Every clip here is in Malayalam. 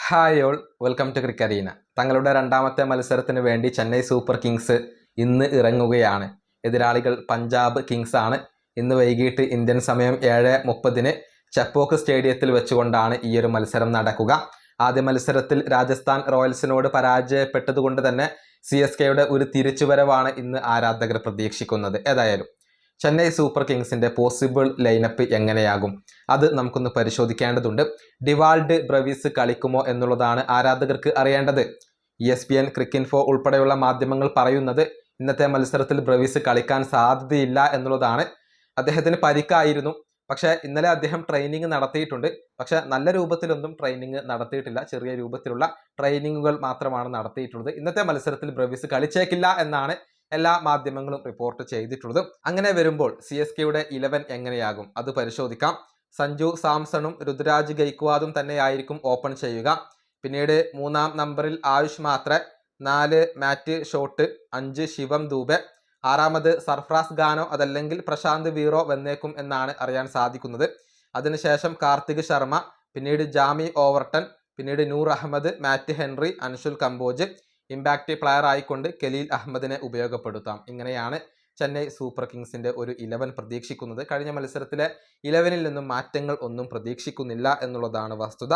Hi all, welcome to cricket arena. തങ്ങളുടെ രണ്ടാമത്തെ മത്സരത്തിന് വേണ്ടി ചെന്നൈ സൂപ്പർ കിങ്സ് ഇന്ന് ഇറങ്ങുകയാണ്. എതിരാളികൾ പഞ്ചാബ് കിങ്സ് ആണ്. ഇന്ന് വൈകിട്ട് ഇന്ത്യൻ സമയം 7:30 ചെപ്പോക്ക് സ്റ്റേഡിയത്തിൽ വെച്ചുകൊണ്ടാണ് ഈ ഒരു മത്സരം നടക്കുക. ആദ്യ മത്സരത്തിൽ രാജസ്ഥാൻ റോയൽസിനോട് പരാജയപ്പെട്ടതുകൊണ്ട് തന്നെ CSKയുടെ ഒരു തിരിച്ചുവരവാണ് ഇന്ന് ആരാധകർ പ്രതീക്ഷിക്കുന്നത്. ഏതായാലും ചെന്നൈ സൂപ്പർ കിങ്സിന്റെ പോസിബിൾ ലൈനപ്പ് എങ്ങനെയാകും അത് നമുക്കൊന്ന് പരിശോധിക്കേണ്ടതുണ്ട്. ഡിവാൾഡ് ബ്രവിസ് കളിക്കുമോ എന്നുള്ളതാണ് ആരാധകർക്ക് അറിയേണ്ടത്. ESPN, ക്രിക്കിൻഫോ ഉൾപ്പെടെയുള്ള മാധ്യമങ്ങൾ പറയുന്നത് ഇന്നത്തെ മത്സരത്തിൽ ബ്രവിസ് കളിക്കാൻ സാധ്യതയില്ല എന്നുള്ളതാണ്. അദ്ദേഹത്തിന് പരിക്കായിരുന്നു. പക്ഷേ ഇന്നലെ അദ്ദേഹം ട്രെയിനിങ് നടത്തിയിട്ടുണ്ട്. പക്ഷേ നല്ല രൂപത്തിലൊന്നും ട്രെയിനിങ് നടത്തിയിട്ടില്ല. ചെറിയ രൂപത്തിലുള്ള ട്രെയിനിങ്ങുകൾ മാത്രമാണ് നടത്തിയിട്ടുള്ളത്. ഇന്നത്തെ മത്സരത്തിൽ ബ്രവിസ് കളിച്ചേക്കില്ല എന്നാണ് എല്ലാ മാധ്യമങ്ങളും റിപ്പോർട്ട് ചെയ്തിട്ടുള്ളത്. അങ്ങനെ വരുമ്പോൾ CSKയുടെ 11 എങ്ങനെയാകും അത് പരിശോധിക്കാം. സഞ്ജു സാംസണും രുതുരാജ് ഗൈക്വാദും തന്നെയായിരിക്കും ഓപ്പൺ ചെയ്യുക. പിന്നീട് 3-ാം നമ്പറിൽ ആയുഷ് മാത്രെ, 4 മാറ്റ് ഷോട്ട്, 5 ശിവം ദൂബെ, 6-ാമത് സർഫ്രാസ് ഖാനോ അതല്ലെങ്കിൽ പ്രശാന്ത് വീറോ വന്നേക്കും എന്നാണ് അറിയാൻ സാധിക്കുന്നത്. അതിനുശേഷം കാർത്തിക് ശർമ്മ, പിന്നീട് ജാമി ഓവർട്ടൺ, പിന്നീട് Noor Ahmad, Matt Henry, Anshul Kamboj, impact player ആയിക്കൊണ്ട് കലീൽ അഹമ്മദിനെ ഉപയോഗപ്പെടുത്താം. ഇങ്ങനെയാണ് ചെന്നൈ സൂപ്പർ കിങ്സിന്റെ ഒരു 11 പ്രതീക്ഷിക്കുന്നത്. കഴിഞ്ഞ മത്സരത്തിലെ 11-ൽ നിന്നും മാറ്റങ്ങൾ ഒന്നും പ്രതീക്ഷിക്കുന്നില്ല എന്നുള്ളതാണ് വസ്തുത.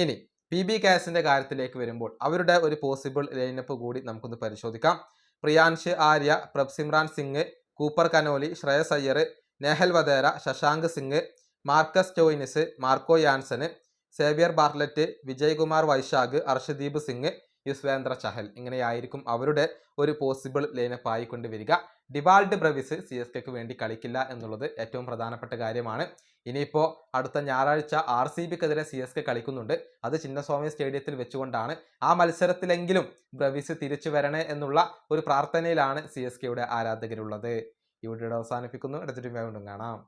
ഇനി PB കാസിന്റെ കാര്യത്തിലേക്ക് വരുമ്പോൾ അവരുടെ ഒരു പോസിബിൾ ലൈനപ്പ് കൂടി നമുക്കൊന്ന് പരിശോധിക്കാം. Priyansh Arya, Prabhsimran Singh, Cooper Connolly, Shreyas Iyer, Nehal Wadhera, Shashank Singh, Marcus Stoinis, Marco യാൻസന്, സേവ്യർ ബാർലറ്റ്, വിജയ്കുമാർ വൈശാഖ്, അർഷദീപ് സിംഗ്, യുസ്വേന്ദ്ര ചഹൽ. ഇങ്ങനെയായിരിക്കും അവരുടെ ഒരു പോസിബിൾ ലൈനപ്പ് ആയിക്കൊണ്ട് വരിക. ഡിവാൾഡ് ബ്രവിസ് CSKക്ക് വേണ്ടി കളിക്കില്ല എന്നുള്ളത് ഏറ്റവും പ്രധാനപ്പെട്ട കാര്യമാണ്. ഇനിയിപ്പോൾ അടുത്ത ഞായറാഴ്ച RCBക്കെതിരെ CSK കളിക്കുന്നുണ്ട്. അത് ചിന്നസ്വാമി സ്റ്റേഡിയത്തിൽ വെച്ചുകൊണ്ടാണ്. ആ മത്സരത്തിലെങ്കിലും ബ്രവിസ് തിരിച്ചു വരണേ എന്നുള്ള ഒരു പ്രാർത്ഥനയിലാണ് CSKയുടെ ആരാധകരുള്ളത്. ഈ വീഡിയോ അവസാനിപ്പിക്കുന്നു. അടുത്തൊരു വീണ്ടും കാണാം.